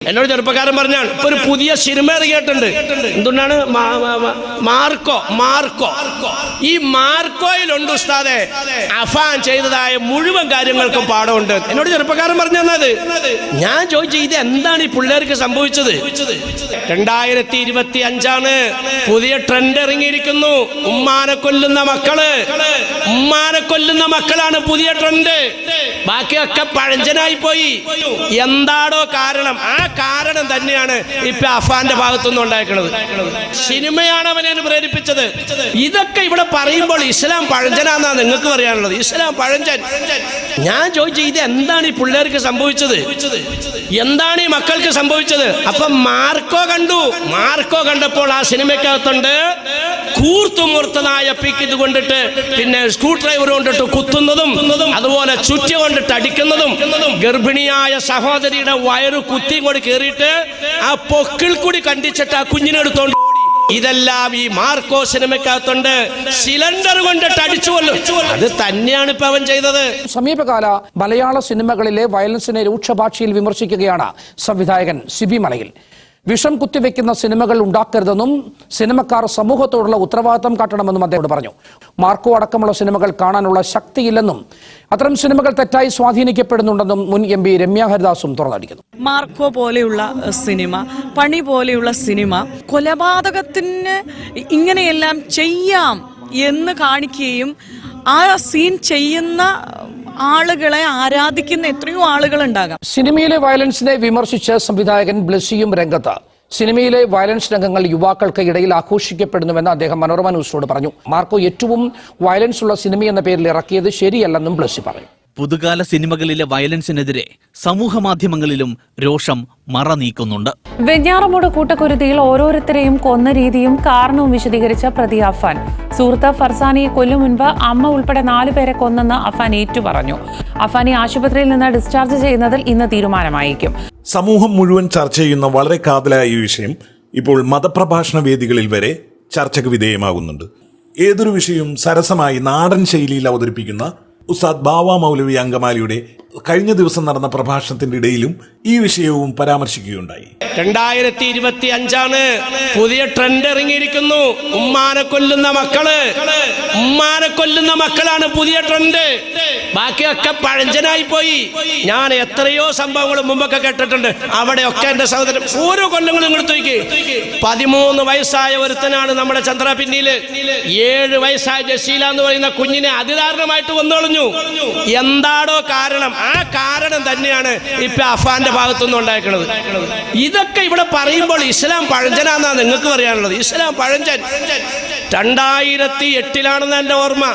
എന്നോട് ചെറുപ്പക്കാരൻ പറഞ്ഞാണ് ഇപ്പൊ ഒരു പുതിയ സിനിമ ഇറങ്ങിയിട്ടുണ്ട്. എന്തുകൊണ്ടാണ് മാർക്കോ. ഈ മാർക്കോയിലുണ്ട് ഉസ്താദെ അഫാൻ ചെയ്തതായ മുഴുവൻ കാര്യങ്ങൾക്കും പാഠമുണ്ട്. എന്നോട് ചെറുപ്പക്കാരൻ പറഞ്ഞു തന്നത്. ഞാൻ ചോദിച്ചു, ഇത് എന്താണ് ഈ പിള്ളേർക്ക് സംഭവിച്ചത്? 2025 പുതിയ ട്രെൻഡ് ഇറങ്ങിയിരിക്കുന്നു. ഉമ്മാനെ കൊല്ലുന്ന മക്കളാണ് പുതിയ ട്രെൻഡ്. ബാക്കിയൊക്കെ പഴഞ്ചനായി പോയി. എന്താണോ കാരണം? ആ കാരണം തന്നെയാണ് ഇപ്പൊ അഫാന്റെ ഭാഗത്തുനിന്ന് ഉണ്ടായിരിക്കുന്നത്. സിനിമയാണ് അവനെ പ്രേരിപ്പിച്ചത്. ഇതൊക്കെ ഇവിടെ പറയുമ്പോൾ ഇസ്ലാം പഴഞ്ചനാന്നാ നിങ്ങൾക്ക് പറയാനുള്ളത്. ഇസ്ലാം പഴഞ്ചൻ. ഞാൻ ചോദിച്ചു, ഇത് എന്താണ് ഈ പിള്ളേർക്ക് സംഭവിച്ചത്? എന്താണ് ഈ മക്കൾക്ക് സംഭവിച്ചത്? അപ്പൊ മാർക്കോ കണ്ടപ്പോൾ ആ സിനിമക്കകത്തുണ്ട് കൂർത്തുമുർത്തതായ പിക്ക് ഇത് കൊണ്ടിട്ട്, പിന്നെ സ്ക്രൂ ഡ്രൈവർ കൊണ്ടിട്ട് കുത്തുന്നതും, അതുപോലെ ചുറ്റി കൊണ്ടിട്ട് അടിക്കുന്നതും, ഗർഭിണിയായ സഹോദരിയുടെ വയറ് കുത്തിയും കൂടി കയറിയിട്ട് ആ പൊക്കിൾ കൂടി കണ്ടിച്ചിട്ട് ആ കുഞ്ഞിനെടുത്തോണ്ട് ഇതെല്ലാം ഈ മാർക്കോ സിനിമക്കകത്തുണ്ട്. സിലിണ്ടർ കൊണ്ടിട്ട് അടിച്ചു കൊല്ലും. അത് തന്നെയാണ് ഇപ്പൊ അവൻ ചെയ്തത്. സമീപകാല മലയാള സിനിമകളിലെ വയലൻസിനെ രൂക്ഷഭാഷയിൽ വിമർശിക്കുകയാണ് സംവിധായകൻ സിബി മലയിൽ. വിഷം കുത്തിവെക്കുന്ന സിനിമകൾ ഉണ്ടാക്കരുതെന്നും സിനിമക്കാർ സമൂഹത്തോടുള്ള ഉത്തരവാദിത്തം കാട്ടണമെന്നും അദ്ദേഹം പറഞ്ഞു. മാർക്കോ അടക്കമുള്ള സിനിമകൾ കാണാനുള്ള ശക്തിയില്ലെന്നും അത്തരം സിനിമകൾ തെറ്റായി സ്വാധീനിക്കപ്പെടുന്നുണ്ടെന്നും മുൻ MP രമ്യ ഹരിദാസും തുറന്നടിക്കുന്നു. മാർക്കോ പോലെയുള്ള സിനിമ, പണി പോലെയുള്ള സിനിമ കൊലപാതകത്തിന് ഇങ്ങനെയെല്ലാം ചെയ്യാം എന്ന് കാണിക്കുകയും ആ സീൻ ചെയ്യുന്ന ആളുകളെ ആരാധിക്കുന്ന എത്രയോ ആളുകൾ ഉണ്ടാകാം. സിനിമയിലെ വയലൻസിനെ വിമർശിച്ച് സംവിധായകൻ ബ്ലസ്സിയും രംഗത്ത്. സിനിമയിലെ വയലൻസ് രംഗങ്ങൾ യുവാക്കൾക്ക് ഇടയിൽ ആഘോഷിക്കപ്പെടുന്നുവെന്ന് അദ്ദേഹം മനോരമ ന്യൂസിനോട് പറഞ്ഞു. മാർക്കോ ഏറ്റവും വയലൻസ് ഉള്ള സിനിമയെന്ന പേരിൽ ഇറക്കിയത് ശരിയല്ലെന്നും ബ്ലസ്സി പറഞ്ഞു. പുതുകാല സിനിമകളിലെ വയലൻസിനെതിരെ സമൂഹ മാധ്യമങ്ങളിലും രോഷം മറ നീക്കുന്നുണ്ട്. വെഞ്ഞാറമൂട് കൂട്ടക്കുരുതിയിൽ ഓരോരുത്തരെയും കൊന്ന രീതിയും കാരണവും വിശദീകരിച്ച പ്രതി അഫാൻ. സുഹൃത്ത് ഫർസാനിയെ കൊല്ലും മുൻപ് അമ്മ ഉൾപ്പെടെ 4 പേരെ കൊന്നെന്ന് അഫാൻ ഏറ്റുപറഞ്ഞു. അഫാനെ ആശുപത്രിയിൽ നിന്ന് ഡിസ്ചാർജ് ചെയ്യുന്നതിൽ ഇന്ന് തീരുമാനമായിരിക്കും. സമൂഹം മുഴുവൻ ചർച്ച ചെയ്യുന്ന വളരെ കാതലായ ഈ വിഷയം ഇപ്പോൾ മതപ്രഭാഷണ വേദികളിൽ വരെ ചർച്ചയ്ക്ക് വിധേയമാകുന്നുണ്ട്. ഏതൊരു വിഷയവും സരസമായി നാടൻ ശൈലിയിൽ അവതരിപ്പിക്കുന്ന ഉസ്താദ് ബാവ മൗലവി അങ്കമാലിയുടെ കഴിഞ്ഞ ദിവസം നടന്ന പ്രഭാഷണത്തിന്റെ ഇടയിലും ഈ വിഷയവും പരാമർശിക്കുകയുണ്ടായി. 2025 പുതിയ ട്രെൻഡ് ഇറങ്ങിയിരിക്കുന്നു. ഉമ്മാനെ കൊല്ലുന്ന മക്കളാണ് പുതിയ ട്രെൻഡ്. ബാക്കിയൊക്കെ പഴഞ്ചനായി പോയി. ഞാൻ എത്രയോ സംഭവങ്ങൾ മുമ്പൊക്കെ കേട്ടിട്ടുണ്ട്. അവിടെയൊക്കെ എന്റെ സഹോദരൻ ഓരോ കൊല്ലങ്ങളും ഇങ്ങോട്ട് നോക്കി. 13 വയസ്സായ ഒരുത്തനാണ് നമ്മുടെ ചന്ദ്രപിന്നിയില് 7 വയസ്സായ ജസീല എന്ന് പറയുന്ന കുഞ്ഞിനെ അതിദാരുണമായിട്ട് കൊന്നുകളഞ്ഞു. എന്താണോ കാരണം? ആ കാരണം തന്നെയാണ് ഇപ്പൊ അഫാന്റെ ഭാഗത്തുനിന്ന് ഉണ്ടായിരിക്കുന്നത്. ഇതൊക്കെ ഇവിടെ പറയുമ്പോൾ ഇസ്ലാം പഴഞ്ചനാന്നാ നിങ്ങൾക്ക് പറയാനുള്ളത്. ഇസ്ലാം പഴഞ്ചൻ. 2008 എന്റെ ഓർമ്മ.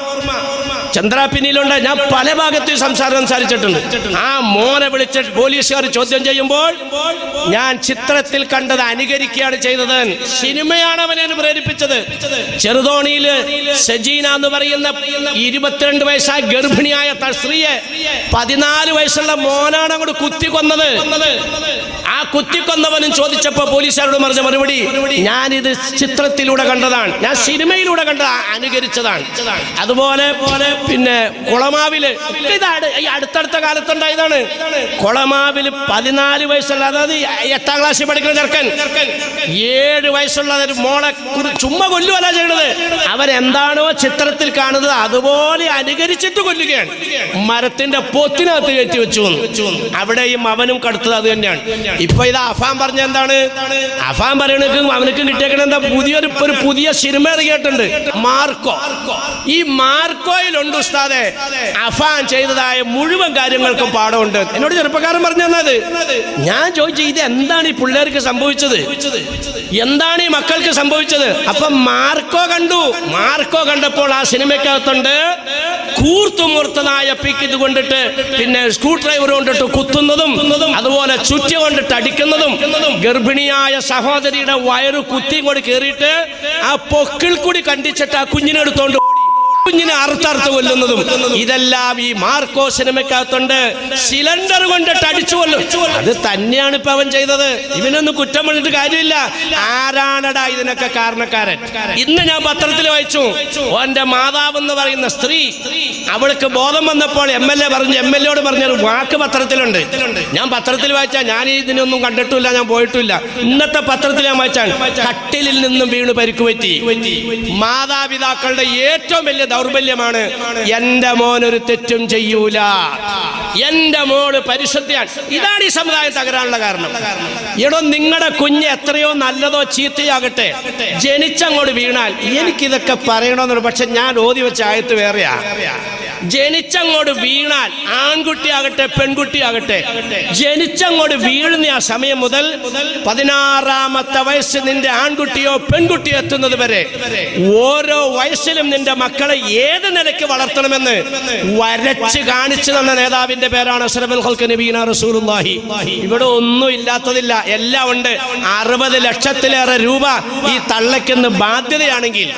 ചന്ദ്രാപിന്നിയിലുണ്ട്. ഞാൻ പല ഭാഗത്തും സംസാരിച്ചിട്ടുണ്ട്. ആ മോനെ വിളിച്ച് പോലീസുകാർ ചോദ്യം ചെയ്യുമ്പോൾ ഞാൻ ചിത്രത്തിൽ കണ്ടത് അനുകരിക്കുകയാണ് ചെയ്തത്. സിനിമയാണ് അവനെ പ്രേരിപ്പിച്ചത്. ചെറുതോണിയില് സജീന എന്ന് പറയുന്ന 22 വയസ്സായ ഗർഭിണിയായ സ്ത്രീയെ 14 വയസ്സുള്ള മോനാണ് അങ്ങോട്ട് കുത്തിക്കൊന്നത്. ആ കുത്തിക്കൊന്നവനും ചോദിച്ചപ്പോ പോലീസുകാരോട് പറഞ്ഞ മറുപടി, ഞാനിത് ചിത്രത്തിലൂടെ കണ്ടതാണ്, ഞാൻ സിനിമയിലൂടെ കണ്ടതാണ്, അനുകരിച്ചതാണ്. അതുപോലെ പിന്നെ കുളമാവില് ഈ അടുത്തടുത്ത കാലത്തുണ്ടായതാണ്. കുളമാവില് 14 വയസ്സുള്ള, അതായത് 8ാം ക്ലാസ്സിൽ പഠിക്കുന്ന ചെറുക്കൻ 7 വയസ്സുള്ള ഒരു മോളെ ചുമ്മാ കൊല്ലുവല്ല ചെയ്യണത്. അവരെന്താണോ ചിത്രത്തിൽ കാണുന്നത് അതുപോലെ അനുകരിച്ചിട്ട് കൊല്ലുകയാണ്. മരത്തിന്റെ പൊത്തിനകത്ത് കയറ്റി വെച്ചു. അവിടെയും അവനും കടുത്തത് അത് തന്നെയാണ്. ഇപ്പൊ ഇത് അഫാൻ പറഞ്ഞ എന്താണ്? അഫാൻ പറയണക്ക് അവനക്ക് കിട്ടിയേക്കണ എന്താ? പുതിയ സിനിമ ഇറങ്ങിയിട്ടുണ്ട്, മാർക്കോ. ഈ മാർക്കോയിലുണ്ട് ഉസ്താദെ അഫാൻ ചെയ്തതായ മുഴുവൻ കാര്യങ്ങൾക്കും പാഠമുണ്ട്. എന്നോട് ചെറുപ്പക്കാരൻ പറഞ്ഞു തന്നത്. ഞാൻ ചോദിച്ചു, ഇത് എന്താണ് ഈ പിള്ളേർക്ക് സംഭവിച്ചത്? എന്താണ് ഈ മക്കൾക്ക് സംഭവിച്ചത്? അപ്പൊ മാർക്കോ കണ്ടപ്പോൾ ആ സിനിമക്കകത്തുണ്ട് കൂർത്തുമുർത്തതായ പിക്ക് ഇത് കൊണ്ടിട്ട്, പിന്നെ സ്ക്രൂ ഡ്രൈവർ കൊണ്ടിട്ട് കുത്തുന്നതും, അതുപോലെ ചുറ്റി കൊണ്ടിട്ട് അടിക്കുന്നതും, ഗർഭിണിയായ സഹോദരിയുടെ വയറ് കുത്തിയും കൂടി കയറിയിട്ട് ആ പൊക്കിൾ കൂടി കണ്ടിച്ചിട്ട് ആ കുഞ്ഞിനെടുത്തോണ്ട് കുഞ്ഞിനെ അറുത്തറുത്ത് കൊല്ലുന്നതും ഇതെല്ലാം ഈ മാർക്കോ സിനിമക്കകത്തുണ്ട്. സിലിണ്ടർ കൊണ്ടിട്ട് അടിച്ചു കൊല്ലും. അത് തന്നെയാണ് ഇപ്പൊ അവൻ ചെയ്തത്. ഇവനൊന്നും കുറ്റം പറഞ്ഞിട്ട് കാര്യമില്ല. ആരാണടാ ഇതിനൊക്കെ കാരണക്കാരൻ? ഇന്ന് ഞാൻ പത്രത്തിൽ വായിച്ചു, ഓന്റെ മാതാവ് എന്ന് പറയുന്ന സ്ത്രീ, അവൾക്ക് ബോധം വന്നപ്പോൾ MLA പറഞ്ഞൊരു വാക്ക് പത്രത്തിലുണ്ട്. ഞാൻ പത്രത്തിൽ വായിച്ചാൽ, ഞാൻ ഇതിനൊന്നും കണ്ടിട്ടില്ല, ഞാൻ പോയിട്ടില്ല. ഇന്നത്തെ പത്രത്തിൽ ഞാൻ വായിച്ചാൽ കട്ടിലിൽ നിന്നും വീണ് പരിക്ക് പറ്റി. മാതാപിതാക്കളുടെ ഏറ്റവും വലിയ ദൗർബല്യമാണ് എന്റെ മോനൊരു തെറ്റും ചെയ്യൂല, എന്റെ മോള് പരിശുദ്ധിയാണ്. ഇതാണ് ഈ സമുദായം തകരാനുള്ള കാരണം. എടോ, നിങ്ങളുടെ കുഞ്ഞ് എത്രയോ നല്ലതോ ചീത്തയാകട്ടെ, ജനിച്ചങ്ങോട്ട് വീണാൽ എനിക്കിതൊക്കെ പറയണമെന്നുള്ളു. പക്ഷെ ഞാൻ ഓതി വെച്ച ആയത്ത് വേറെയാ. ജനിച്ചങ്ങോട്ട് വീണാൽ ആൺകുട്ടിയാകട്ടെ പെൺകുട്ടിയാകട്ടെ, ജനിച്ചങ്ങോട്ട് വീഴുന്ന ആ സമയം മുതൽ 16ാമത്തെ വയസ്സ് നിന്റെ ആൺകുട്ടിയോ പെൺകുട്ടിയോ എത്തുന്നത് വരെ ഓരോ വയസ്സിലും നിന്റെ മക്കളെ ഏത് നിലയ്ക്ക് വളർത്തണമെന്ന് വരച്ച് കാണിച്ചു തന്ന നേതാവിന്റെ പേരാണ് അഷ്റഫുൽ ഖൽഖ് നബീന റസൂലുള്ളാഹി. ഇവിടെ ഒന്നും ഇല്ലാത്തതില്ല, എല്ലാം ഉണ്ട്. 60 ലക്ഷത്തിലേറെ രൂപ ഈ തള്ളയ്ക്കെന്ന് ബാധ്യതയാണെങ്കിൽ,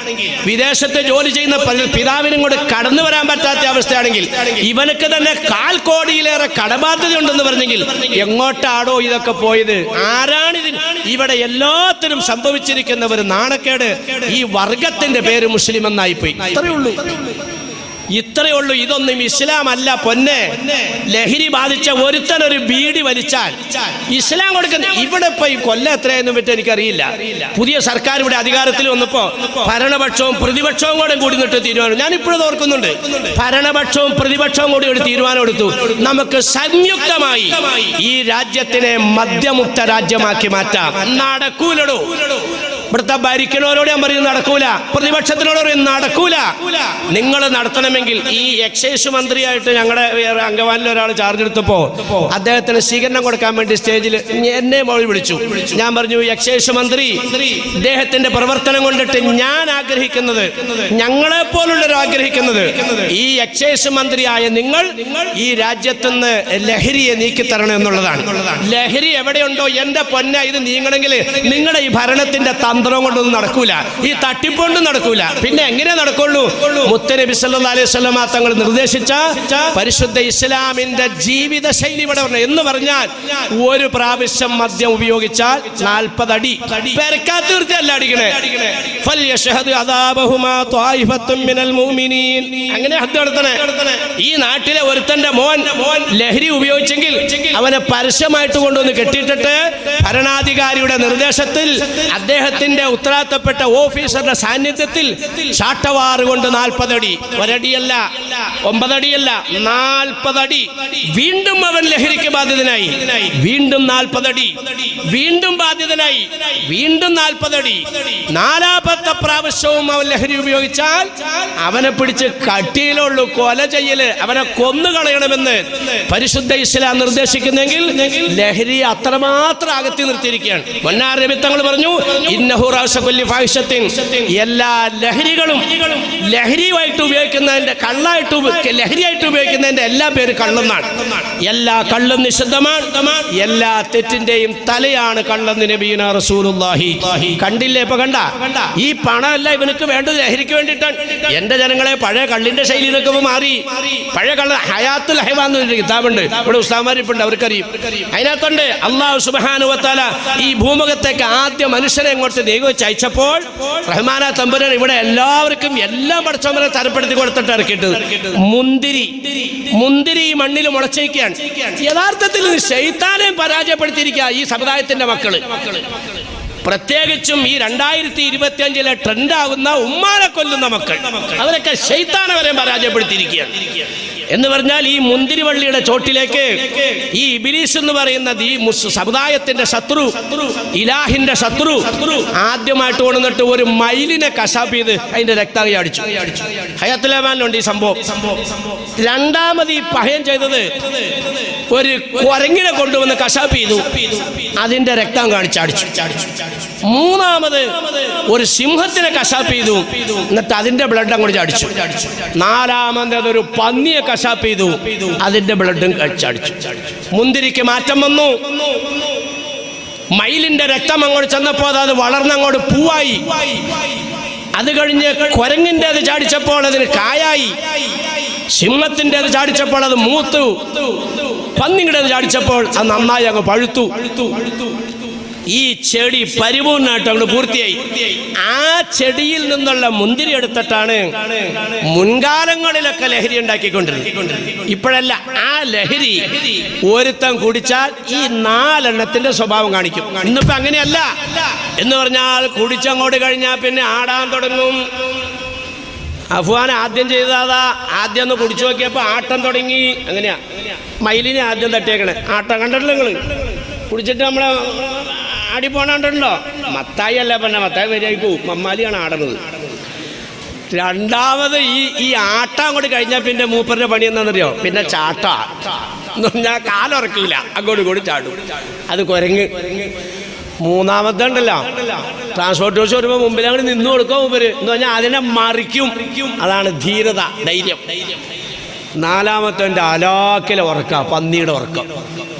വിദേശത്ത് ജോലി ചെയ്യുന്ന പിതാവിനും കൂടെ കടന്നു വരാൻ പറ്റാത്ത അവസ്ഥയാണെങ്കിൽ, ഇവനക്ക് തന്നെ 1/4 കോടിയിലേറെ കടബാധ്യത ഉണ്ടെന്ന് പറഞ്ഞെങ്കിൽ എങ്ങോട്ടാടോ ഇതൊക്കെ പോയത്? ആരാണിതിന്? ഇവിടെ എല്ലാത്തിനും സംഭവിച്ചിരിക്കുന്ന ഒരു നാണക്കേട്. ഈ വർഗത്തിന്റെ പേര് മുസ്ലിം എന്നായിപ്പോയി. ഇത്രയേ ഉള്ളൂ. ഇതൊന്നും ഇസ്ലാം അല്ല പൊന്നെ. ലഹരി ബാധിച്ച ഒരുത്തനൊരു ബീഡി വലിച്ചാൽ ഇസ്ലാം കൊടുക്കുന്ന, ഇവിടെ ഇപ്പൊ ഈ കൊല്ലം എത്രയെന്നും പറ്റി എനിക്കറിയില്ല. പുതിയ സർക്കാർ ഇവിടെ അധികാരത്തിൽ വന്നപ്പോ ഭരണപക്ഷവും പ്രതിപക്ഷവും കൂടി നിട്ട് തീരുമാനം, ഞാൻ ഇപ്പോഴും ഓർക്കുന്നുണ്ട്, ഭരണപക്ഷവും പ്രതിപക്ഷവും കൂടി ഒരു തീരുമാനം എടുത്തു, നമുക്ക് സംയുക്തമായി ഈ രാജ്യത്തിനെ മദ്യമുക്ത രാജ്യമാക്കി മാറ്റാം. നടക്കൂലടോ. ഇവിടുത്തെ ഭരിക്കണവരോട് ഞാൻ പറയുന്നത് നടക്കൂല, പ്രതിപക്ഷത്തിനോട് പറയുന്നത് നടക്കൂല. നിങ്ങൾ നടത്തണമെങ്കിൽ ഈ എക്സൈസ് മന്ത്രിയായിട്ട് ഞങ്ങളുടെ അംഗവാനിൽ ഒരാൾ ചാർജ് എടുത്തപ്പോ അദ്ദേഹത്തിന് സ്വീകരണം കൊടുക്കാൻ വേണ്ടി സ്റ്റേജിൽ എന്നെ മോളി വിളിച്ചു. ഞാൻ പറഞ്ഞു, എക്സൈസ് മന്ത്രി ഇദ്ദേഹത്തിന്റെ പ്രവർത്തനം കൊണ്ടിട്ട് ഞാൻ ആഗ്രഹിക്കുന്നത്, ഞങ്ങളെ പോലുള്ളവർ ആഗ്രഹിക്കുന്നത്, ഈ എക്സൈസ് മന്ത്രിയായ നിങ്ങൾ ഈ രാജ്യത്തുനിന്ന് ലഹരിയെ നീക്കിത്തരണം എന്നുള്ളതാണ്. ലഹരി എവിടെയുണ്ടോ എന്റെ പൊന്ന, ഇത് നീങ്ങണമെങ്കിൽ നിങ്ങളുടെ ഈ ഭരണത്തിന്റെ തന്ത്രം കൊണ്ടൊന്നും നടക്കൂല, ഈ തട്ടിപ്പൊണ്ടും നടക്കൂല. പിന്നെ എങ്ങനെ നടക്കുള്ളൂ? മുത്തനബി സല്ലല്ലാഹു അലൈഹി വസല്ലം തങ്ങൾ നിർദ്ദേശിച്ച പരിശുദ്ധ ഇസ്ലാമിന്റെ ജീവിത ശൈലി ഇവിടെ പറഞ്ഞു. എന്ന് പറഞ്ഞാൽ ഒരു പ്രാവശ്യം മദ്യം ഉപയോഗിച്ചാൽ 40 അടി. പെരക്കാത്ത തീർച്ചയല്ല അടിക്കണേ. ഫൽയശ്ഹദ് അദാബഹുമാ ത്വായിഫത്തും മിനൽ മുഅ്മിനീൻ. അങ്ങനെ ഹദ് നടത്തണേ. ഈ നാട്ടിലെ ഒരുത്തന്റെ മോൻ ലഹരി ഉപയോഗിച്ചെങ്കിൽ അവനെ പരസ്യമായിട്ട് കൊണ്ടുവന്ന് കെട്ടിയിട്ടിട്ട് ഭരണാധികാരിയുടെ നിർദ്ദേശത്തിൽ അദ്ദേഹത്തിന്റെ ഉത്തരവാദിത്തപ്പെട്ട ഓഫീസറുടെ സാന്നിധ്യത്തിൽ ചാട്ടവാറ് കൊണ്ട് 40 അടി, ഒരടിയല്ല 9 അടിയല്ല 40 അടി. വീണ്ടും അവൻ ലഹരിക്ക് ബാധിതനായി, വീണ്ടും 40 അടി, വീണ്ടും ബാധിതനായി, വീണ്ടും 40 അടി. 4ാമത്തെ പ്രാവശ്യവും അവൻ ലഹരി ഉപയോഗിച്ചാൽ അവനെ പിടിച്ച് കട്ടിയിലുള്ളൂ കൊല ചെയ്യല്, അവനെ കൊന്നുകളയണമെന്ന് പരിശുദ്ധ ഇസ്ലാം നിർദ്ദേശിക്കുന്നെങ്കിൽ ലഹരി അത്രമാത്രം അകത്തി നിർത്തിയിരിക്കുകയാണ്. പൊന്നാർ നബി തങ്ങൾ പറഞ്ഞു, എല്ലാ ലഹരികളും ലഹരിയായിട്ട് ഉപയോഗിക്കുന്നതിന്റെ കള്ളായിട്ട് ലഹരിയായിട്ട് ഉപയോഗിക്കുന്നതിന്റെ എല്ലാ പേര് കള്ളെന്നാണ്. എല്ലാ കള്ളും നിഷിദ്ധമാണ്. എല്ലാ തെറ്റിന്റെയും തലയാണ് കള്ളെന്ന് നബിയുന റസൂലുള്ളാഹി. കണ്ടില്ലേ? ഇപ്പൊ കണ്ട ഈ പണമല്ല ഇവനക്ക് വേണ്ടത്, ലഹരിക്ക് വേണ്ടിയിട്ടാണ്. എന്റെ ജനങ്ങളെ, പഴയ കള്ളിന്റെ ശൈലിയിലൊക്കെ മാറി. പഴയ കള്ള ഹയാത്തുൽ ഹൈവാൻ എന്നൊരു കിതാബുണ്ട്, ഇവിടെ ഉസ്താമാരിപ്പുണ്ട്, അവർക്കറിയും. അതിനകത്തുണ്ട് അല്ലാഹു സുബ്ഹാനഹു വ തആല ഈ ഭൂമുഖത്തേക്ക് ആദ്യ മനുഷ്യരെ ഇങ്ങോട്ട് നിയോഗിച്ച് അയച്ചപ്പോൾ റഹ്മാന തമ്പുരാൻ ഇവിടെ എല്ലാവർക്കും എല്ലാം പഠിച്ചവരെ തരപ്പെടുത്തി കൊടുത്തിട്ട് ഇറക്കിയിട്ടത് മുന്തിരി ഈ മണ്ണിൽ മുളച്ചേക്കുകയാണ്. യഥാർത്ഥത്തിൽ ശൈത്താനെ പരാജയപ്പെടുത്തിയിരിക്കുക ഈ സമുദായത്തിന്റെ മക്കള്. പ്രത്യേകിച്ചും ഈ 2025 ട്രെൻഡാകുന്ന ഉമ്മാനെ കൊല്ലുന്ന മക്കൾ, അവരൊക്കെ ശൈത്താനെ വരെ പരാജയപ്പെടുത്തിയിരിക്കുകയാണ്. എന്ന് പറഞ്ഞാൽ ഈ മുന്തിരിവള്ളിയുടെ ചോട്ടിലേക്ക് ഈ ഇബ്ലീസ് എന്ന് പറയുന്ന ഈ സമുദായത്തിന്റെ ശത്രു, ഇലാഹിന്റെ ശത്രു, ആദ്യമായിട്ട് കൊണ്ടുവന്നിട്ട് ഒരു മയിലിനെ കശാപ്പ് ചെയ്ത് അതിന്റെ രക്തം അടിച്ചു. ഹയാത്തുൽ ഹൈവാനിലുണ്ട് ഈ സംഭവം. രണ്ടാമത് ഈ പഹയൻ ചെയ്തത് ഒരു കുരങ്ങിനെ കൊണ്ടുവന്ന് കശാപ്പ് ചെയ്തു, അതിന്റെ രക്തം കാണിച്ചടിച്ചു. മൂന്നാമത് ഒരു സിംഹത്തിനെ കശാപ്പ് ചെയ്തു, എന്നിട്ട് അതിന്റെ ബ്ലഡ് അങ്ങോട്ട് അടിച്ചു. നാലാമത് ഒരു പന്നിയെ കശാപ്പ് ചെയ്തു, അതിന്റെ ബ്ലഡും കഴിച്ചടിച്ചു. മുന്തിരിക്ക് മാറ്റം വന്നു. മയിലിന്റെ രക്തം അങ്ങോട്ട് ചെന്നപ്പോൾ അത് വളർന്നങ്ങോട്ട് പൂവായി. അത് കഴിഞ്ഞ് കുരങ്ങിൻ്റെത് ചാടിച്ചപ്പോൾ അതിന് കായായി, സിംഹത്തിൻ്റെത് ചാടിച്ചപ്പോൾ അത് മൂത്തു, പന്നിയുടേത് ചാടിച്ചപ്പോൾ അത് നന്നായി അങ്ങ് പഴുത്തു. ഈ ചെടി പരിപൂർണമായിട്ട് അങ്ങോട്ട് പൂർത്തിയായി. ആ ചെടിയിൽ നിന്നുള്ള മുന്തിരി എടുത്തിട്ടാണ് മുൻകാലങ്ങളിലൊക്കെ ലഹരി ഉണ്ടാക്കിക്കൊണ്ടിരുന്നത്. ഇപ്പോഴല്ല. ആ ലഹരി ഒരുത്തം കുടിച്ചാൽ ഈ 4 എണ്ണത്തിന്റെ സ്വഭാവം കാണിക്കും. ഇന്നിപ്പോ അങ്ങനെയല്ല. എന്ന് പറഞ്ഞാൽ കുടിച്ചങ്ങോട്ട് കഴിഞ്ഞാൽ പിന്നെ ആടാൻ തുടങ്ങും. അഫ്വാൻ ആദ്യം ചെയ്തതാ, ആദ്യം ഒന്ന് കുടിച്ചു നോക്കിയപ്പോ ആട്ടം തുടങ്ങി. അങ്ങനെയാ മയിലിനെ ആദ്യം തട്ടിയേക്കണേ. ആട്ടം കണ്ടിട്ടില്ല നിങ്ങള്? കുടിച്ചിട്ട് നമ്മളെ ആടി പോണുണ്ടോ? മത്തായി അല്ല, പിന്നെ മത്തായി വരിയായി പോവും. മമ്മാലിയാണ് ആടുന്നത്. രണ്ടാമത് ഈ ആട്ടം അങ്ങോട്ട് കഴിഞ്ഞാൽ പിന്നെ മൂപ്പറിന്റെ പണി എന്താണെന്നറിയോ? പിന്നെ ചാട്ട എന്ന് പറഞ്ഞാൽ കാലുറക്കില്ല, അങ്ങോട്ട് കൂടി ചാടും. അത് കുരങ്ങ്. മൂന്നാമത്തെ ഉണ്ടല്ലോ, ട്രാൻസ്പോർട്ട് ബസ് വരുമ്പോൾ മുമ്പിൽ അങ്ങോട്ട് നിന്ന് കൊടുക്കും മൂപ്പര് എന്ന് പറഞ്ഞാൽ അതിനെ മറിക്കും. അതാണ് ധീരത, ധൈര്യം. നാലാമത്തെ അലാക്കിലെ ഉറക്ക, പന്നിയുടെ ഉറക്കം.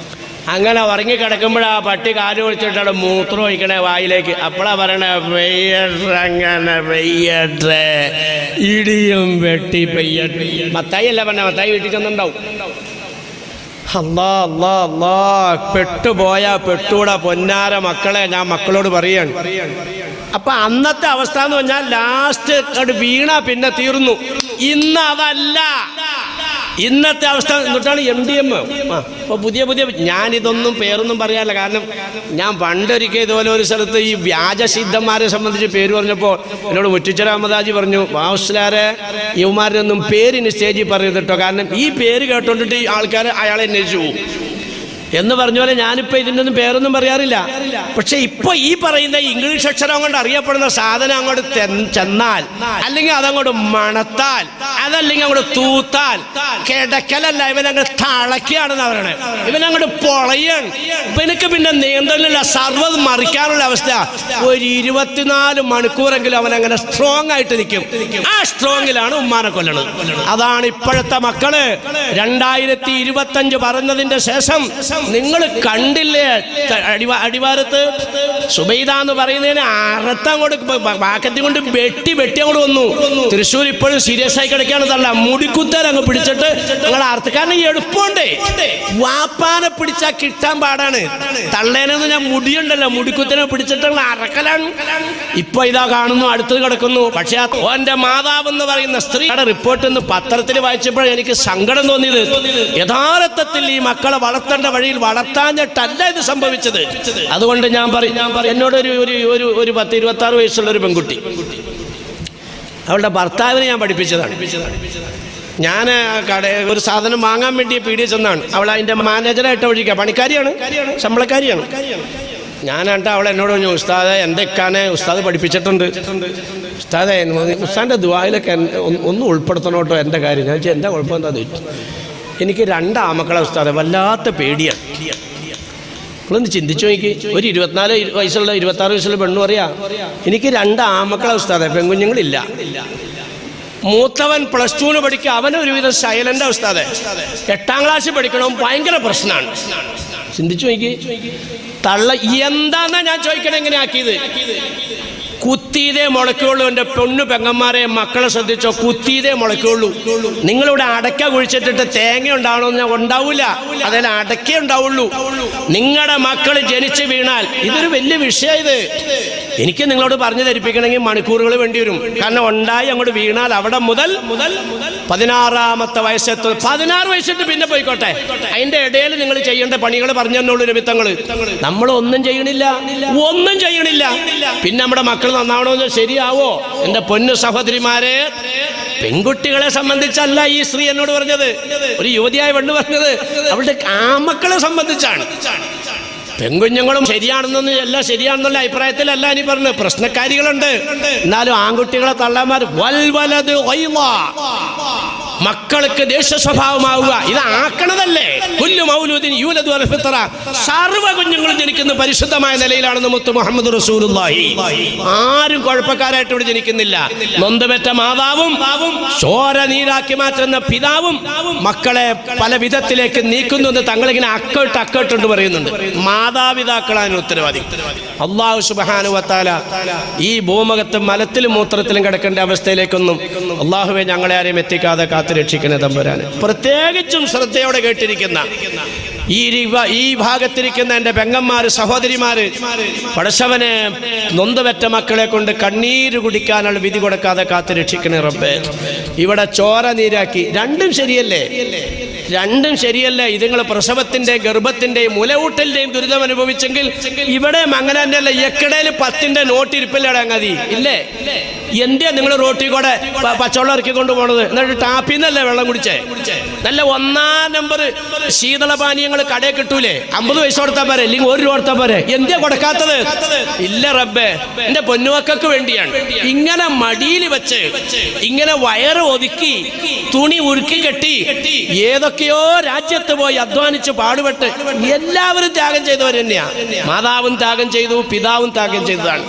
അങ്ങനെ ഉറങ്ങിക്കിടക്കുമ്പോഴാ പട്ടി കാല് ഒഴിച്ചിട്ടാണ് മൂത്രം ഒഴിക്കണേ വായിലേക്ക്. അപ്പോഴാ പറയണേ പെയ്യട്ടെ, പെയ്യട്ടെ, ഇടിയും വെട്ടി പെയ്യട്ടെ. മത്തായി അല്ല പറഞ്ഞ, മത്തായി വീട്ടിൽ ചെന്നുണ്ടാവും. അല്ലാ അല്ലാ അല്ലാ, പെട്ടുപോയ പെട്ടൂടാ പൊന്നാര മക്കളെ, ഞാൻ മക്കളോട് പറയാണ്. അപ്പൊ അന്നത്തെ അവസ്ഥ എന്ന് പറഞ്ഞാൽ ലാസ്റ്റ് വീണ പിന്നെ തീർന്നു. ഇന്ന് അതല്ല. ഇന്നത്തെ അവസ്ഥ എന്നിട്ടാണ് MDM. ഇപ്പോൾ പുതിയ ഞാനിതൊന്നും പേരൊന്നും പറയാനില്ല. കാരണം ഞാൻ പണ്ടൊരിക്കൽ ഇതുപോലെ ഒരു സ്ഥലത്ത് ഈ വ്യാജസിദ്ധന്മാരെ സംബന്ധിച്ച് പേര് പറഞ്ഞപ്പോൾ എന്നോട് മുറ്റിച്ചർ അഹമ്മദാജി പറഞ്ഞു, വാസ്ലാരെ യുവമാരുടെ ഒന്നും പേരിന് സ്റ്റേജിൽ പറയരുത് കേട്ടോ, കാരണം ഈ പേര് കേട്ടോണ്ടിട്ട് ഈ ആൾക്കാർ അയാളെ അന്വേഷിച്ചു പോകും എന്ന് പറഞ്ഞ പോലെ ഞാനിപ്പോൾ ഇതിൻ്റെ ഒന്നും പേരൊന്നും പറയാറില്ല. പക്ഷെ ഇപ്പോൾ ഈ പറയുന്ന ഇംഗ്ലീഷ് അക്ഷരം കൊണ്ട് അറിയപ്പെടുന്ന സാധനം അങ്ങോട്ട് ചെന്നാൽ, അല്ലെങ്കിൽ അതങ്ങോട്ട് മണത്താൽ, അതല്ലെങ്കിൽ അങ്ങോട്ട് തൂത്താൽ, കിടക്കലല്ല, ഇവനങ്ങോട്ട് തളയ്ക്കുകയാണെന്ന് പറയണേ. ഇവനങ്ങോട്ട് പൊളയാണ്. ഇവനക്ക് പിന്നെ നിയന്ത്രണമില്ല, സർവ്വത് മറിക്കാനുള്ള അവസ്ഥ. ഒരു 24 മണിക്കൂറെങ്കിലും അവനങ്ങനെ സ്ട്രോങ് ആയിട്ട് നിൽക്കും. ആ സ്ട്രോങ്ങിലാണ് ഉമ്മാനെ കൊല്ലണത്. അതാണ് ഇപ്പോഴത്തെ മക്കള്. 2025 പറഞ്ഞതിന്റെ ശേഷം നിങ്ങൾ കണ്ടില്ലേ അടിവാരത്ത് സുബൈദ എന്ന് പറയുന്നതിന് അറുത്തങ്ങോട്ട് വാക്കത്തി കൊണ്ട് വെട്ടി അങ്ങോട്ട് വന്നു. തൃശ്ശൂർ ഇപ്പോഴും സീരിയസ് ആയി കിടക്കുകയാണ്. തള്ള മുടിക്കുത്തൽ അങ്ങ് പിടിച്ചിട്ട് നിങ്ങൾ അർത്ഥ, കാരണം എളുപ്പമുണ്ടേ. വാപ്പാനെ പിടിച്ചാൽ കിട്ടാൻ പാടാണ്. തള്ളേനെന്ന് ഞാൻ മുടിയുണ്ടല്ലോ, മുടിക്കുത്തനെ പിടിച്ചിട്ട് അറക്കലാണ്. ഇപ്പൊ ഇതാ കാണുന്നു, അടുത്തത് കിടക്കുന്നു. പക്ഷെ ഓന്റെ മാതാവ് എന്ന് പറയുന്ന സ്ത്രീയുടെ റിപ്പോർട്ട് ഇന്ന് പത്രത്തിൽ വായിച്ചപ്പോൾ എനിക്ക് സങ്കടം തോന്നിയത്, യഥാർത്ഥത്തിൽ ഈ മക്കളെ വളർത്തേണ്ട വഴിയിൽ വളർത്താഞ്ഞിട്ടല്ല ഇത് സംഭവിച്ചത്. അതുകൊണ്ട് ഞാൻ പറയും, എന്നോട് ഒരു 10-26 വയസ്സുള്ള ഒരു പെൺകുട്ടി, അവളുടെ ഭർത്താവിനെ ഞാൻ പഠിപ്പിച്ചതാണ്. ഞാൻ ഒരു സാധനം വാങ്ങാൻ വേണ്ടി പീടിയ ചെന്നാണ്. അവൾ അതിൻ്റെ മാനേജറായിട്ട് ഒഴിക്കുക, പണിക്കാരിയാണ്, ശമ്പളക്കാരിയാണ്. ഞാനായിട്ട് അവൾ എന്നോട് പറഞ്ഞു, ഉസ്താദെ എൻ്റെ ഇക്കാനെ ഉസ്താദ് പഠിപ്പിച്ചിട്ടുണ്ട്, ഉസ്താദെ ഉസ്താദിൻ്റെ ദുആയിലൊക്കെ ഒന്ന് ഉൾപ്പെടുത്തണം കേട്ടോ എൻ്റെ കാര്യം. ഞാൻ വെച്ചാൽ എന്താ കുഴപ്പം എന്താ ചോദിച്ചു. എനിക്ക് 2 ആമക്കളെ ഉസ്താദെ, വല്ലാത്ത പേടിയാണ്. നിങ്ങളൊന്ന് ചിന്തിച്ചു നോക്കി. ഒരു 24 വയസ്സുള്ള 26 വയസ്സുള്ള പെണ്ണു പറയാ, എനിക്ക് 2 ആമക്കളെ ഉസ്താദെ, പെൺകുഞ്ഞുങ്ങളില്ല. മൂത്തവൻ +2 പഠിക്കുക, അവന് ഒരുവിധം സൈലന്റ് ഉസ്താദെ. 8ാം ക്ലാസ്സിൽ പഠിക്കണം, ഭയങ്കര പ്രശ്നമാണ്. ചിന്തിച്ചു നോക്കി. തള്ള എന്താന്നാ ഞാൻ ചോദിക്കണേ, എങ്ങനെ ആക്കിയത്? കുത്തിയതേ മുളയ്ക്കുള്ളൂ. എൻ്റെ പൊണ്ണു പെങ്ങന്മാരെ, മക്കളെ ശ്രദ്ധിച്ചോ, കുത്തിയതേ മുളയ്ക്കുള്ളൂ. നിങ്ങളിവിടെ അടയ്ക്ക കുഴിച്ചിട്ടിട്ട് തേങ്ങ ഉണ്ടാവണമെന്ന് ഉണ്ടാവൂല, അതിൽ അടയ്ക്ക ഉണ്ടാവുള്ളൂ. നിങ്ങളുടെ മക്കൾ ജനിച്ചു വീണാൽ ഇതൊരു വലിയ വിഷയം. ഇത് എനിക്ക് നിങ്ങളോട് പറഞ്ഞു ധരിപ്പിക്കണമെങ്കിൽ മണിക്കൂറുകൾ വേണ്ടി വരും. കാരണം ഉണ്ടായി അങ്ങോട്ട് വീണാൽ അവിടെ മുതൽ 16ാമത്തെ വയസ്സെത്തും. 16 വയസ്സിട്ട് പിന്നെ പോയിക്കോട്ടെ, അതിന്റെ ഇടയിൽ നിങ്ങൾ ചെയ്യേണ്ട പണികൾ പറഞ്ഞു തന്നുള്ളൂ നിമിത്തങ്ങൾ. നമ്മൾ ഒന്നും ചെയ്യണില്ല. പിന്നെ നമ്മുടെ മക്കൾ നന്നാവണമെന്ന് ശരിയാവോ? എൻ്റെ പൊന്നു സഹോദരിമാരെ, പെൺകുട്ടികളെ സംബന്ധിച്ചല്ല ഈ സ്ത്രീ എന്നോട് പറഞ്ഞത്, ഒരു യുവതിയായ പെണ്ണ് പറഞ്ഞത് അവളുടെ ആമക്കളെ സംബന്ധിച്ചാണ്. പെൺകുഞ്ഞുങ്ങളും ശരിയാണെന്നൊന്നും എല്ലാം ശരിയാണെന്നുള്ള അഭിപ്രായത്തിലല്ല ഇനി പറഞ്ഞു. പ്രശ്നക്കാരികളുണ്ട്, എന്നാലും ആൺകുട്ടികളെ തള്ളാന്മാർ വൽവലത് മക്കൾക്ക് ദേഷ്യ സ്വഭാവമാവുക, ഇതാക്കണതല്ലേ. കുല്ലു മൗലൂദിൻ യൂലദു അലൽ ഫിത്ര, സർവ്വ കുഞ്ഞുങ്ങളും ജനിക്കുന്ന പരിശുദ്ധമായ നിലയിലാണെന്ന് മുത്ത് മുഹമ്മദ് റസൂലുള്ളാഹി. ആരും കുഴപ്പക്കാരായിട്ട് ഇവിടെ ജനിക്കുന്നില്ല. നൊന്തുപെറ്റ മാതാവും ചോര നീരാക്കി മാറ്റുന്ന പിതാവും മക്കളെ പല വിധത്തിലേക്ക് നീക്കുന്നു എന്ന് തങ്ങളിങ്ങനെ അക്കോട്ട് പറയുന്നുണ്ട്. മാതാപിതാക്കളാണ് ഉത്തരവാദി. അല്ലാഹു സുബ്ഹാനഹു വ തആല ഈ ഭൂമുഖത്ത് മലത്തിലും മൂത്രത്തിലും കിടക്കേണ്ട അവസ്ഥയിലേക്കൊന്നും അല്ലാഹുവേ ഞങ്ങളെ ആരെയും എത്തിക്കാതെ കാത്തു രക്ഷിക്കണേ തമ്പുരാനെ. പ്രത്യേകിച്ചും ശ്രദ്ധയോടെ കേട്ടിരിക്കുന്ന ഈ ഭാഗത്തിരിക്കുന്ന എൻ്റെ പെങ്ങന്മാര്, സഹോദരിമാര്, പടച്ചവനെ നൊന്തുപെറ്റ മക്കളെ കൊണ്ട് കണ്ണീര് കുടിക്കാനുള്ള വിധി കൊടുക്കാതെ കാത്തു രക്ഷിക്കണേ റബ്ബേ. ഇവിടെ ചോര നീരാക്കി, രണ്ടും ശരിയല്ലേ? രണ്ടും ശരിയല്ലേ? ഇതുങ്ങൾ പ്രസവത്തിന്റെയും ഗർഭത്തിന്റെയും മുലയൂട്ടലിന്റെയും ദുരിതം അനുഭവിച്ചെങ്കിൽ ഇവിടെ അങ്ങനെ തന്നെയല്ല. എക്കടയിൽ 10ന്റെ നോട്ട് ഇരിപ്പില്ലടെ അങ്ങതി ഇല്ലേ? എന്തിയാ നിങ്ങൾ റോട്ടിൽ കൂടെ പച്ചവെള്ളം ഇറക്കി കൊണ്ടുപോണത്? എന്നിട്ട് ടാപ്പിന്നല്ലേ വെള്ളം കുടിച്ചേ? നല്ല 1-ാം നമ്പർ ശീതളപാനീയങ്ങൾ കടയിൽ കിട്ടൂലേ? 50 പൈസ കൊടുത്താൽ പോരെ, അല്ലെങ്കിൽ 1 രൂപ കൊടുത്താൽ പോരെ? എന്തിയാ കൊടുക്കാത്തത്? ഇല്ല റബ്ബേ, എന്റെ പൊന്നുമക്കൾക്ക് വേണ്ടിയാണ്. ഇങ്ങനെ മടിയിൽ വെച്ച് ഇങ്ങനെ വയറ് ഒതുക്കി തുണി ഉരുക്കി കെട്ടി ഏതൊക്കെയോ രാജ്യത്ത് പോയി അധ്വാനിച്ച് പാടുപെട്ട് എല്ലാവരും ത്യാഗം ചെയ്തവർ തന്നെയാ. മാതാവും ത്യാഗം ചെയ്തു, പിതാവും ത്യാഗം ചെയ്തതാണ്.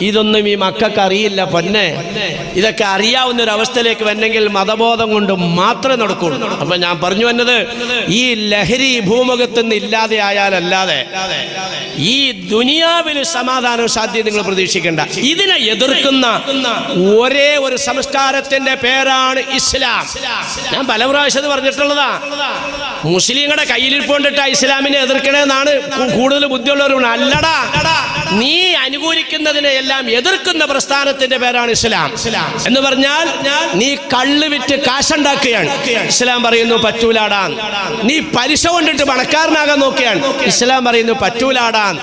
ഇതൊന്നും ഈ മക്കൾക്ക് അറിയില്ല പൊന്നെ. ഇതൊക്കെ അറിയാവുന്ന ഒരു അവസ്ഥയിലേക്ക് വന്നെങ്കിൽ മതബോധം കൊണ്ട് മാത്രമേ നടക്കുള്ളൂ. അപ്പൊ ഞാൻ പറഞ്ഞു വന്നത്, ഈ ലഹരി ഭൂമുഖത്ത് നിന്ന് ഇല്ലാതെ ആയാലല്ലാതെ ഈ ദുനിയാവിൽ സമാധാനവും സാധ്യത നിങ്ങൾ പ്രതീക്ഷിക്കേണ്ട. ഇതിനെ എതിർക്കുന്ന ഒരേ ഒരു സംസ്കാരത്തിന്റെ പേരാണ് ഇസ്ലാം. ഞാൻ പല പ്രാവശ്യം പറഞ്ഞിട്ടുള്ളതാ. മുസ്ലിങ്ങളുടെ കയ്യിലിരിപ്പോണ്ടിട്ട് ഇസ്ലാമിനെ എതിർക്കണേന്നാണ് കൂടുതൽ ബുദ്ധിയുള്ളവരും. അല്ലടാ, നീ അനുകൂലിക്കുന്നതിനെ എല്ലാം എതിർക്കുന്ന പ്രസ്ഥാനത്തിന്റെ പേരാണ് ഇസ്ലാം. എന്ന് പറഞ്ഞാൽ നീ കള്ള് വിറ്റ് കാശുണ്ടാക്കുകയാണ്, ഇസ്ലാം പറയുന്നു പറ്റൂലാടാൻ. നീ പലിശ കൊണ്ടിട്ട് പണക്കാരനാകാൻ നോക്കിയാണ്, ഇസ്ലാം പറയുന്നു പറ്റൂലാടാൻ.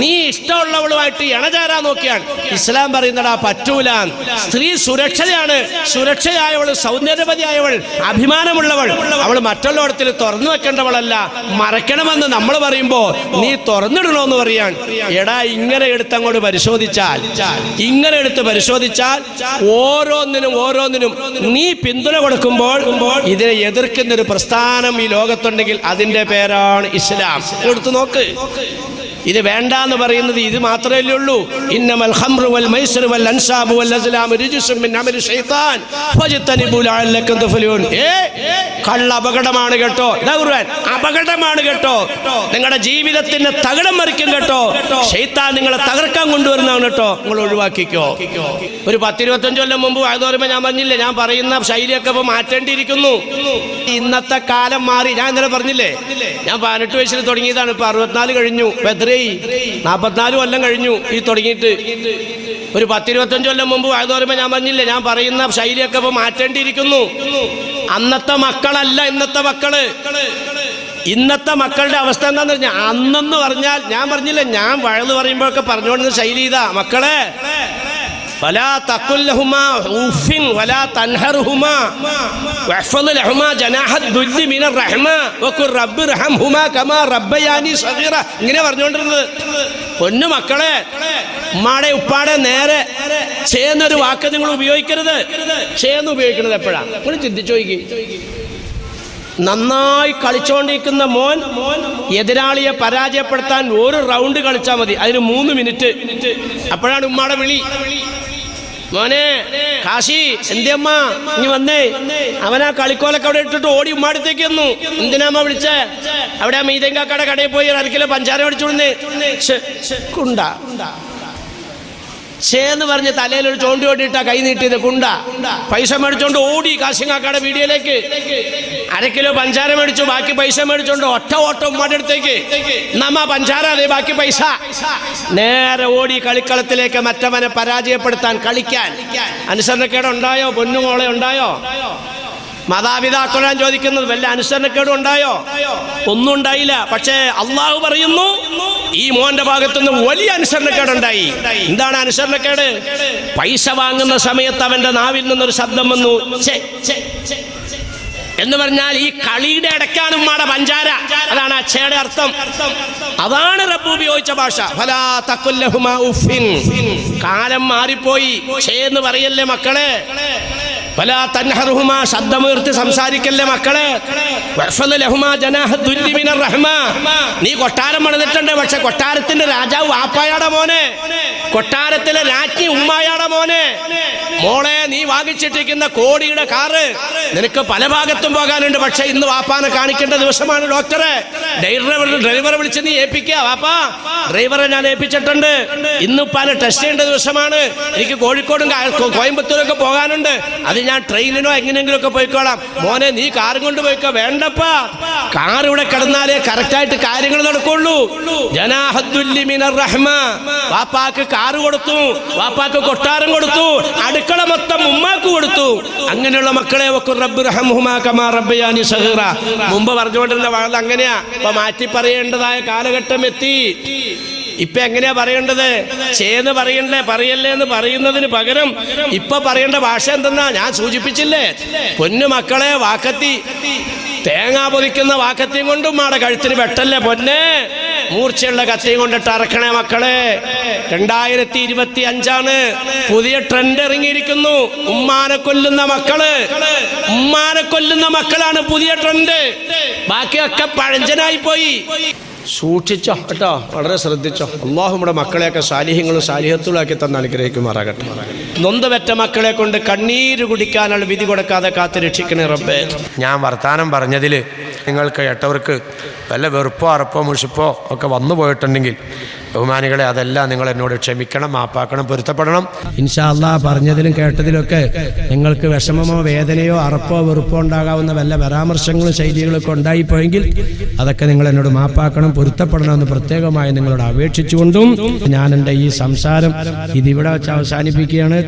നീ ഇഷ്ടമുള്ളവളുമായിട്ട് ഇണചേരാൻ നോക്കിയാണ്, ഇസ്ലാം പറയുന്നടാ പറ്റൂലാൻ. സ്ത്രീ സുരക്ഷയാണ്, സുരക്ഷയായവൾ, സൗന്ദര്യവതിയായവൾ, അഭിമാനമുള്ളവൾ, അവൾ മറ്റുള്ളവടത്തിൽ തുറന്നു വെക്കേണ്ടവളല്ല, മറയ്ക്കണമെന്ന് നമ്മൾ പറയുമ്പോ നീ തുറന്നിടണമെന്ന് പറയാൻ. എടാ, ഇങ്ങനെ എടുത്തങ്ങോട്ട് പരിശോധിച്ചാൽ ഓരോന്നിനും നീ പിന്തുണ കൊടുക്കുമ്പോൾ ഇതിനെ എതിർക്കുന്ന ഒരു പ്രസ്ഥാനം ഈ ലോകത്തുണ്ടെങ്കിൽ അതിന്റെ പേരാണ് ഇസ്ലാം. എടുത്തു നോക്ക്. ഇത് വേണ്ടാന്ന് പറയുന്നത് ഇത് മാത്രമല്ലേ ഉള്ളൂ. ഇന്നമൽ ഖംറു വൽ മൈസിറു വൽ അൻസാബു വൽ അസ്ലാമു റിജ്സും മിൻ അമലി ശൈത്താൻ ഫജ്തനിബു ലഅല്ലക്കും തുഫ്ലിഹൂൻ. കള്ള അപകടമാണ് കേട്ടോ. ഇതാ ഖുർആൻ, അപകടമാണ് കേട്ടോ. നിങ്ങളുടെ ജീവിതത്തിന് തകിടം മറിക്കും കേട്ടോ. ശൈത്താൻ നിങ്ങളെ തകർക്കാൻ കൊണ്ടുവരുന്നതാണ് കേട്ടോ. നിങ്ങൾ ഒഴിവാക്കിക്കോ. ഒരു 10-25 കൊല്ലം മുമ്പ് അത് പറയുമ്പോൾ ഞാൻ പറഞ്ഞില്ലേ, ഞാൻ പറയുന്ന ശൈലിയൊക്കെ ഇപ്പൊ മാറ്റേണ്ടിയിരിക്കുന്നു. ഇന്നത്തെ കാലം മാറി. ഞാൻ ഇന്നലെ പറഞ്ഞില്ലേ, ഞാൻ 18 വയസ്സിൽ തുടങ്ങിയതാണ്, ഇപ്പൊ 64 കഴിഞ്ഞു. 44 കൊല്ലം കഴിഞ്ഞു ഈ തുടങ്ങിയിട്ട്. ഒരു 10-25 കൊല്ലം മുമ്പ് അത് പറയുമ്പോൾ ഞാൻ പറഞ്ഞില്ലേ, ഞാൻ പറയുന്ന ശൈലിയൊക്കെ ഇപ്പൊ മാറ്റേണ്ടിയിരിക്കുന്നു. അന്നത്തെ മക്കളല്ല ഇന്നത്തെ മക്കള്. ഇന്നത്തെ മക്കളുടെ അവസ്ഥ എന്താന്ന് പറഞ്ഞാൽ, അന്നെന്ന് പറഞ്ഞാൽ ഞാൻ പറഞ്ഞില്ലേ, ഞാൻ വഴന്ന് പറയുമ്പോഴൊക്കെ പറഞ്ഞുകൊണ്ടിരുന്ന ശൈലി ഇതാ. മക്കളെ, فلا تقل لهما اوف ولا تنهرهما واحفظ لهما جناح الذل من الرحمة وقل رب ارحمهما كما ربياني صغيرا. ഇങ്ങനെ പറഞ്ഞുകൊണ്ടിരുന്നത്. പൊന്നു മക്കളെ, ഉമ്മാടെ ഉപ്പാടെ നേരെ ചേന്നൊരു വാക്ക് നിങ്ങൾ ഉപയോഗിക്കരുത്. ചേന്ന് ഉപയോഗിക്കുന്നത് എപ്പോഴാ? നിങ്ങൾ ചിന്തിച്ചു നോക്കി. നന്നായി കളിച്ചോണ്ടിരിക്കുന്ന മോൻ എതിരാളിയെ പരാജയപ്പെടുത്താൻ ഒരു റൗണ്ട് കളിച്ചാൽ മതി, അതിന് 3 മിനിറ്റ്. അപ്പോഴാണ് ഉമ്മാടെ വിളി, മോനെ കാശി എന്തിയമ്മ ഇനി വന്നേ. അവനാ കളിക്കോലൊക്കെ അവിടെ ഇട്ടിട്ട് ഓടി ഉമ്മാടത്തേക്ക് വന്നു. എന്തിനാമ്മ വിളിച്ചേ? അവിടെ ആ മീതങ്കാക്കടെ കടയിൽ പോയി 1 കിലോ പഞ്ചാര മേടിച്ചോണ്ടേ. കുണ്ട ചേന്ന് പറഞ്ഞ് തലയിൽ ഒരു ചോണ്ടി ഓടിയിട്ടാ കൈ നീട്ടിയത്. കുണ്ട പൈസ മേടിച്ചോണ്ട് ഓടി കാശിങ്ങാക്കടെ വീഡിയോയിലേക്ക്. 1 കിലോ പഞ്ചാര മേടിച്ചു, ബാക്കി പൈസ മേടിച്ചോണ്ട് ഒറ്റ ഓട്ടം ഉമ്മാടെ അടുത്തേക്ക്. നമ്മ പഞ്ചാര അതെ, ബാക്കി പൈസ. നേരെ ഓടി കളിക്കളത്തിലേക്ക് മറ്റവനെ പരാജയപ്പെടുത്താൻ, കളിക്കാൻ. അനുസരണക്കേട് ഉണ്ടായോ? പൊന്നുമോളെ ഉണ്ടായോ? മാതാപിതാക്കളാൻ ചോദിക്കുന്നത്, വല്ല അനുസരണക്കേടും ഉണ്ടായോ? ഒന്നും ഉണ്ടായില്ല. പക്ഷേ അള്ളാഹു പറയുന്നു, ഈ മോന്റെ ഭാഗത്തുനിന്ന് വലിയ അനുസരണക്കേടുണ്ടായി. എന്താണ് അനുസരണക്കേട്? പൈസ വാങ്ങുന്ന സമയത്ത് അവന്റെ നാവിൽ നിന്നൊരു ശബ്ദം വന്നു, എന്ന് പറഞ്ഞാൽ ഈ കളിയുടെ ഇടയ്ക്കാണ് ഉമ്മാടെ പഞ്ചാര. അതാണ് അച്ഛയുടെ അർത്ഥം. അതാണ് റബ്ബ് ഉപയോഗിച്ച ഭാഷ. ഫലാ തഖുൽ ലഹുമാ ഉഫിൻ. കാലം മാറിപ്പോയി. എന്ന് പറയല്ലേ മക്കളെ. ഫലാ തൻഹറുഹുമാ, ശബ്ദമുയർത്തി സംസാരിക്കല്ലേ മക്കളെ. വഹ്ഫദ് ലഹുമാ ജനാഹ ദുല്ലി മിനർ റഹ്മ. നീ കൊട്ടാരം പണിതിട്ടുണ്ട്, പക്ഷെ കൊട്ടാരത്തിന്റെ രാജാവ് വാപ്പായാടെ മോനെ, കൊട്ടാരത്തിലെ രാജ്ഞി ഉമ്മായാടെ മോനെ. മോളെ, നീ വാങ്ങിച്ചിട്ടിരിക്കുന്ന കോടിയുടെ കാറ് നിനക്ക് പല ഭാഗത്തും പോകാനുണ്ട്, പക്ഷെ ഇന്ന് വാപ്പാനെ കാണിക്കേണ്ട ദിവസമാണ് ഡോക്ടറെ. ഡ്രൈവറെ വിളിച്ച് നീ ഏൽപ്പിക്കുക. വാപ്പാ, ഡ്രൈവറെ ഞാൻ ഏൽപ്പിച്ചിട്ടുണ്ട്, ഇന്ന് ഉപ്പാനെ ടെസ്റ്റ് ചെയ്യേണ്ട ദിവസമാണ്, എനിക്ക് കോഴിക്കോടും കോയമ്പത്തൂരൊക്കെ പോകാനുണ്ട്, അത് ഞാൻ ട്രെയിനിനോ എങ്ങനെയെങ്കിലും ഒക്കെ പോയിക്കോളാം. മോനെ, നീ കാറും കൊണ്ട് പോയിക്കോ. വേണ്ടപ്പാ, കാർ ഇവിടെ കിടന്നാലേ കറക്റ്റായിട്ട് കാര്യങ്ങൾ നടക്കുള്ളൂ. ജനാഹദ്ദുല്ലി മിനർ റഹ്മ. വാപ്പാക്ക് കാറ് കൊടുത്തു, വാപ്പാക്ക് കൊട്ടാരം കൊടുത്തു, അടുക്കള മൊത്തം ഉമ്മാക്ക് കൊടുത്തു. അങ്ങനെയുള്ള മക്കളെ റബ്ബ് റഹ്മഹുമാ കമാ റബ്ബയാനി സഗീറ. മുമ്പ് പറഞ്ഞുകൊണ്ടിരുന്ന വളരെ അങ്ങനെയാ, ഇപ്പൊ മാറ്റി പറയേണ്ടതായ കാലഘട്ടം എത്തി. ഇപ്പൊ എങ്ങനെയാ പറയേണ്ടത്? ചേന്ന് പറയല്ലേ എന്ന് പറയുന്നതിന് പകരം ഇപ്പൊ പറയേണ്ട ഭാഷ എന്തെന്നാ ഞാൻ സൂചിപ്പിച്ചില്ലേ? പൊന്നു മക്കളെ, വാക്കത്തി, തേങ്ങാ പൊതിക്കുന്ന വാക്കത്തിയും കൊണ്ടും മാടെ കഴുത്തിന് വെട്ടല്ലേ പൊന്നെ, മൂർച്ചയുള്ള കത്തിയും കൊണ്ടിട്ട് അറക്കണേ മക്കളെ. 2025 പുതിയ ട്രെൻഡ് ഇറങ്ങിയിരിക്കുന്നു. ഉമ്മാനെ കൊല്ലുന്ന മക്കളാണ് പുതിയ ട്രെൻഡ്. ബാക്കിയൊക്കെ പഴഞ്ചനായി പോയി. സൂക്ഷിച്ചോ കേട്ടോ, വളരെ ശ്രദ്ധിച്ചോ. അല്ലാഹു നമ്മുടെ മക്കളെയൊക്കെ സാലിഹ്യങ്ങളും സാലിഹത്തുകളാക്കി തന്ന് അനുഗ്രഹിക്കുമാറാകട്ടെ. നൊന്തുപെറ്റ മക്കളെ കൊണ്ട് കണ്ണീര് കുടിക്കാനുള്ള വിധി കൊടുക്കാതെ കാത്ത് രക്ഷിക്കണേ റബ്ബേ. ഞാൻ വർത്താനം പറഞ്ഞതിൽ നിങ്ങൾക്ക് കേട്ടവർക്ക് വല്ല വെറുപ്പോ അറപ്പോ മുഷിപ്പോ ഒക്കെ വന്നു പോയിട്ടുണ്ടെങ്കിൽ ബഹുമാനികളെ, അതെല്ലാം നിങ്ങൾ എന്നോട് ക്ഷമിക്കണം, മാപ്പാക്കണം, പൊരുത്തപ്പെടണം. ഇൻഷാ അല്ലാഹ് പറഞ്ഞതിലും കേട്ടതിലൊക്കെ നിങ്ങൾക്ക് വിഷമമോ വേദനയോ അറപ്പോ വെറുപ്പോ ഉണ്ടാകാവുന്ന വല്ല പരാമർശങ്ങളും ശൈലികളൊക്കെ ഉണ്ടായിപ്പോയെങ്കിൽ അതൊക്കെ നിങ്ങൾ എന്നോട് മാപ്പാക്കണം, പൊരുത്തപ്പെടണമെന്ന് പ്രത്യേകമായി നിങ്ങളോട് അപേക്ഷിച്ചുകൊണ്ടും ഞാൻ എൻ്റെ ഈ സംസാരം ഇതിവിടെ വെച്ച് അവസാനിപ്പിക്കുകയാണ്.